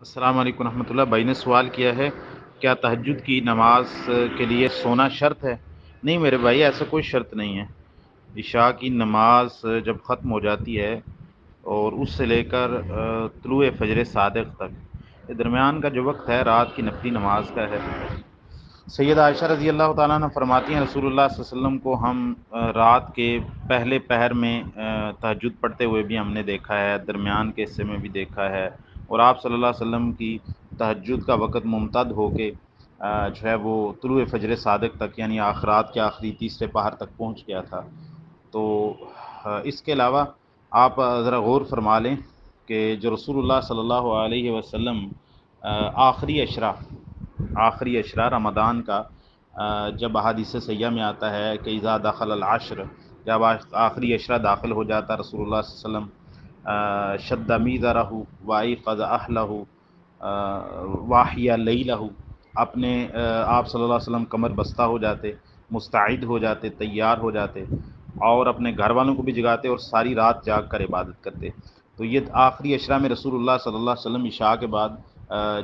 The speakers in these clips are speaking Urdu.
السلام علیکم ورحمۃ اللہ۔ بھائی نے سوال کیا ہے، کیا تہجد کی نماز کے لیے سونا شرط ہے؟ نہیں میرے بھائی، ایسا کوئی شرط نہیں ہے۔ عشاء کی نماز جب ختم ہو جاتی ہے اور اس سے لے کر طلوع فجر صادق تک، یہ درمیان کا جو وقت ہے رات کی نفلی نماز کا ہے۔ سیدہ عائشہ رضی اللہ تعالیٰ عنہ فرماتی ہیں رسول اللہ صلی اللہ علیہ وسلم کو ہم رات کے پہلے پہر میں تہجد پڑھتے ہوئے بھی ہم نے دیکھا ہے، درمیان کے حصے میں بھی دیکھا ہے، اور آپ صلی اللہ علیہ وسلم کی تہجد کا وقت ممتد ہو کے جو ہے وہ طلوع فجر صادق تک، یعنی آخرات کے آخری تیسرے پہر تک پہنچ گیا تھا۔ تو اس کے علاوہ آپ ذرا غور فرما لیں کہ جو رسول اللہ صلی اللہ علیہ وسلم آخری اشرا رمضان کا، جب احادیث صحیحہ میں آتا ہے کہ اذا دخل العشر، جب آخری اشرا داخل ہو جاتا رسول اللہ صلی اللہ علیہ وسلم شد میزرہ وایقظ اہلہ واحیا لیلہ، اپنے آپ صلی اللہ علیہ وسلم کمر بستہ ہو جاتے، مستعد ہو جاتے، تیار ہو جاتے، اور اپنے گھر والوں کو بھی جگاتے اور ساری رات جاگ کر عبادت کرتے۔ تو یہ آخری اشرا میں رسول اللہ صلی اللہ علیہ وسلم عشاء کے بعد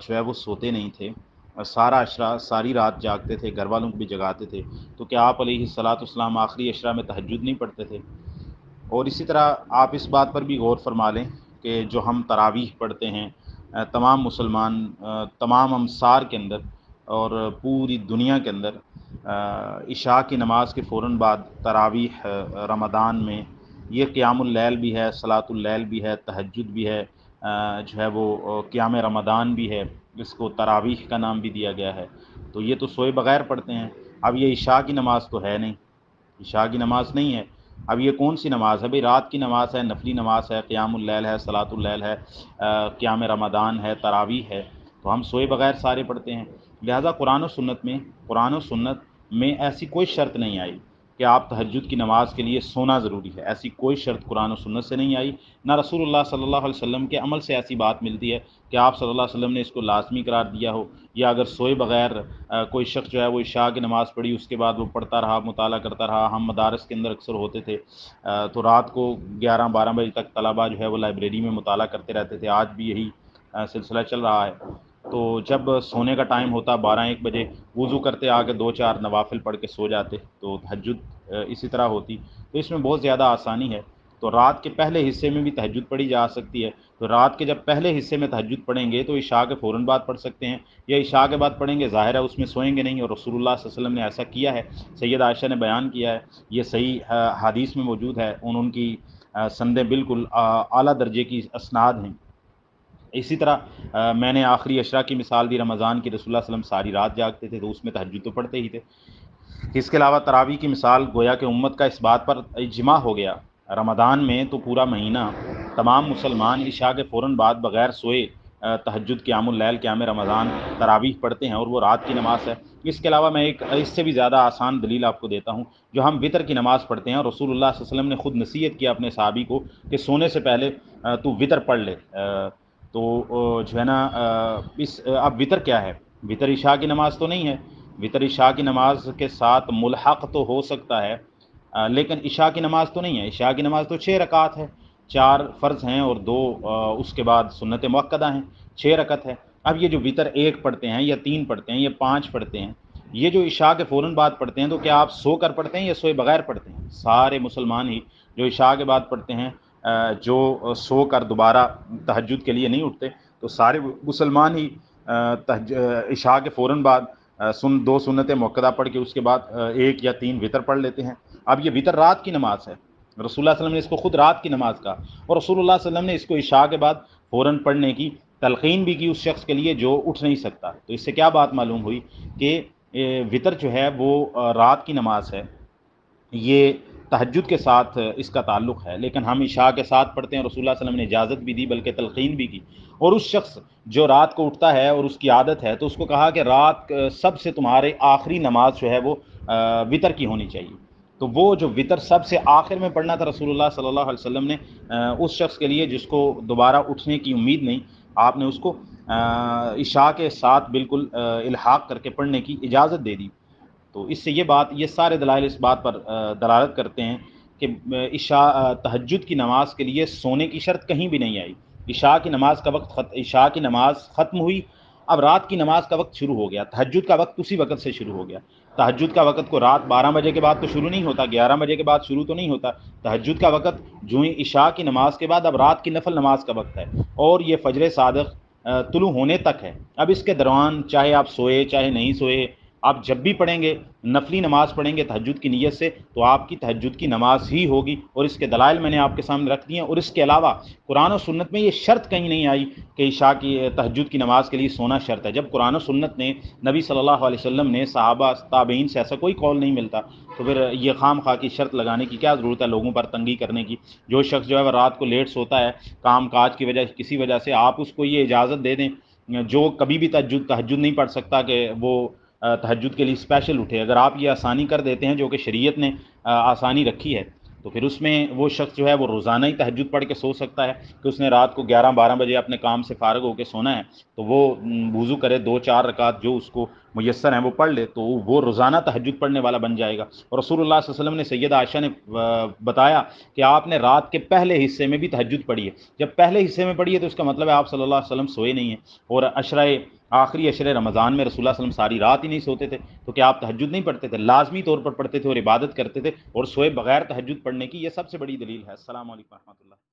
جو ہے وہ سوتے نہیں تھے، سارا اشرا ساری رات جاگتے تھے، گھر والوں کو بھی جگاتے تھے۔ تو کیا آپ علیہ الصلاۃ والسلام آخری اشرا میں تہجد نہیں پڑھتے تھے؟ اور اسی طرح آپ اس بات پر بھی غور فرما لیں کہ جو ہم تراویح پڑھتے ہیں، تمام مسلمان تمام امصار کے اندر اور پوری دنیا کے اندر عشاء کی نماز کے فوراً بعد تراویح رمضان میں یہ قیام اللیل بھی ہے، صلاۃ اللیل بھی ہے، تہجد بھی ہے، جو ہے وہ قیام رمضان بھی ہے، جس کو تراویح کا نام بھی دیا گیا ہے۔ تو یہ تو سوئے بغیر پڑھتے ہیں۔ اب یہ عشاء کی نماز تو ہے نہیں، عشاء کی نماز نہیں ہے۔ اب یہ کون سی نماز ہے بھئی؟ رات کی نماز ہے، نفلی نماز ہے، قیام اللیل ہے، صلاۃ اللیل ہے، قیام رمضان ہے، تراویح ہے، تو ہم سوئے بغیر سارے پڑھتے ہیں۔ لہٰذا قرآن و سنت میں ایسی کوئی شرط نہیں آئی کہ آپ تہجد کی نماز کے لیے سونا ضروری ہے، ایسی کوئی شرط قرآن و سنت سے نہیں آئی، نہ رسول اللہ صلی اللہ علیہ وسلم کے عمل سے ایسی بات ملتی ہے کہ آپ صلی اللہ علیہ وسلم نے اس کو لازمی قرار دیا ہو، یا اگر سوئے بغیر کوئی شخص جو ہے وہ عشاء کی نماز پڑھی، اس کے بعد وہ پڑھتا رہا، مطالعہ کرتا رہا۔ ہم مدارس کے اندر اکثر ہوتے تھے تو رات کو 11-12 بجے تک طلباء جو ہے وہ لائبریری میں مطالعہ کرتے رہتے تھے، آج بھی یہی سلسلہ چل رہا ہے۔ تو جب سونے کا ٹائم ہوتا 12-1 بجے، وضو کرتے آ کے 2-4 نوافل پڑھ کے سو جاتے، تو تہجد اسی طرح ہوتی۔ تو اس میں بہت زیادہ آسانی ہے۔ تو رات کے پہلے حصے میں بھی تہجد پڑھی جا سکتی ہے، تو رات کے جب پہلے حصے میں تہجد پڑھیں گے تو عشاء کے فوراً بعد پڑھ سکتے ہیں، یا عشاء کے بعد پڑھیں گے، ظاہر ہے اس میں سوئیں گے نہیں، اور رسول اللہ صلی اللہ علیہ وسلم نے ایسا کیا ہے، سید عائشہ نے بیان کیا ہے، یہ صحیح حدیث میں موجود ہے، ان کی سندیں بالکل اعلیٰ درجے کی اسناد ہیں۔ اسی طرح میں نے آخری اشرا کی مثال دی، رمضان کی رسول اللہ صلی اللہ علیہ وسلم ساری رات جاگتے تھے، تو اس میں تہجد تو پڑھتے ہی تھے۔ اس کے علاوہ تراویح کی مثال، گویا کہ امت کا اس بات پر اجماع ہو گیا، رمضان میں تو پورا مہینہ تمام مسلمان عشاء کے فوراً بعد بغیر سوئے تہجد، قیام اللیل، قیام رمضان، تراویح پڑھتے ہیں، اور وہ رات کی نماز ہے۔ اس کے علاوہ میں ایک اس سے بھی زیادہ آسان دلیل آپ کو دیتا ہوں، جو ہم وطر کی نماز پڑھتے ہیں، اور رسول اللہ صلی اللہ علیہ وسلم نے خود نصیحت کیا اپنے صحابی کو کہ سونے سے پہلے تو وطر پڑھ لے۔ تو جو ہے نا اب وطر کیا ہے؟ وطر عشاء کی نماز تو نہیں ہے، وطر عشاء کی نماز کے ساتھ ملحق تو ہو سکتا ہے، لیکن عشاء کی نماز تو نہیں ہے۔ عشاء کی نماز تو 6 رکعت ہے، 4 فرض ہیں اور 2 اس کے بعد سنت مؤکدہ ہیں، 6 رکعت ہے۔ اب یہ جو وطر 1 پڑھتے ہیں یا 3 پڑھتے ہیں یا 5 پڑھتے ہیں، یہ جو عشاء کے فوراً بعد پڑھتے ہیں، تو کیا آپ سو کر پڑھتے ہیں یا سوئے بغیر پڑھتے ہیں؟ سارے مسلمان ہی جو عشاء کے بعد پڑھتے ہیں، جو سو کر دوبارہ تہجد کے لیے نہیں اٹھتے، تو سارے مسلمان ہی عشاء کے فوراً بعد 2 سنت مؤکدہ پڑھ کے اس کے بعد 1 یا 3 وطر پڑھ لیتے ہیں۔ اب یہ وطر رات کی نماز ہے، رسول اللہ صلی اللہ علیہ وسلم نے اس کو خود رات کی نماز کہا، اور رسول اللہ صلی اللہ علیہ وسلم نے اس کو عشاء کے بعد فوراً پڑھنے کی تلقین بھی کی اس شخص کے لیے جو اٹھ نہیں سکتا۔ تو اس سے کیا بات معلوم ہوئی کہ وطر جو ہے وہ رات کی نماز ہے، یہ تہجد کے ساتھ اس کا تعلق ہے، لیکن ہم عشاء کے ساتھ پڑھتے ہیں۔ رسول اللہ صلی اللہ علیہ وسلم نے اجازت بھی دی، بلکہ تلقین بھی کی، اور اس شخص جو رات کو اٹھتا ہے اور اس کی عادت ہے، تو اس کو کہا کہ رات سب سے تمہارے آخری نماز جو ہے وہ وطر کی ہونی چاہیے۔ تو وہ جو وطر سب سے آخر میں پڑھنا تھا رسول اللہ صلی اللہ علیہ وسلم نے اس شخص کے لیے جس کو دوبارہ اٹھنے کی امید نہیں، آپ نے اس کو عشاء کے ساتھ بالکل الحاق کر کے پڑھنے کی اجازت دے دی۔ تو اس سے یہ سارے دلائل اس بات پر دلالت کرتے ہیں کہ عشاء تہجد کی نماز کے لیے سونے کی شرط کہیں بھی نہیں آئی۔ عشاء کی نماز کا وقت عشاء کی نماز ختم ہوئی، اب رات کی نماز کا وقت شروع ہو گیا، تہجد کا وقت اسی وقت سے شروع ہو گیا۔ تہجد کا وقت کو رات 12 بجے کے بعد تو شروع نہیں ہوتا، 11 بجے کے بعد شروع تو نہیں ہوتا، تہجد کا وقت جو ہی عشاء کی نماز کے بعد اب رات کی نفل نماز کا وقت ہے، اور یہ فجر صادق طلوع ہونے تک ہے۔ اب اس کے دوران چاہے آپ سوئے چاہے نہیں سوئے، آپ جب بھی پڑھیں گے، نفلی نماز پڑھیں گے تہجد کی نیت سے، تو آپ کی تہجد کی نماز ہی ہوگی، اور اس کے دلائل میں نے آپ کے سامنے رکھ دیے ہیں۔ اور اس کے علاوہ قرآن و سنت میں یہ شرط کہیں نہیں آئی کہ عشاء کی تہجد کی نماز کے لیے سونا شرط ہے۔ جب قرآن و سنت نے، نبی صلی اللہ علیہ وسلم نے، صحابہ تابعین سے ایسا کوئی قول نہیں ملتا، تو پھر یہ خام خواہ کی شرط لگانے کی کیا ضرورت ہے، لوگوں پر تنگی کرنے کی۔ جو شخص جو ہے وہ رات کو لیٹ سوتا ہے کام کاج کی وجہ کسی وجہ سے، آپ اس کو یہ اجازت دے دیں، جو کبھی بھی تہجد نہیں پڑھ سکتا، کہ وہ تہجد کے لیے اسپیشل اٹھے۔ اگر آپ یہ آسانی کر دیتے ہیں جو کہ شریعت نے آسانی رکھی ہے، تو پھر اس میں وہ شخص جو ہے وہ روزانہ ہی تہجد پڑھ کے سو سکتا ہے، کہ اس نے رات کو 11-12 بجے اپنے کام سے فارغ ہو کے سونا ہے، تو وہ وضو کرے، 2-4 رکعت جو اس کو میسر ہیں وہ پڑھ لے، تو وہ روزانہ تہجد پڑھنے والا بن جائے گا۔ اور رسول اللہ صلی اللہ علیہ وسلم نے، سیدہ عائشہ نے بتایا کہ آپ نے رات کے پہلے حصے میں بھی تہجد پڑھی ہے۔ جب پہلے حصے میں پڑھی ہے تو اس کا مطلب ہے آپ صلی اللہ علیہ وسلم سوئے نہیں ہیں، اور آخری عشرے رمضان میں رسول اللہ صلی اللہ علیہ وسلم ساری رات ہی نہیں سوتے تھے، تو کیا آپ تہجد نہیں پڑھتے تھے؟ لازمی طور پر پڑھتے تھے اور عبادت کرتے تھے، اور سوئے بغیر تہجد پڑھنے کی یہ سب سے بڑی دلیل ہے۔ السلام علیکم و رحمۃ اللہ۔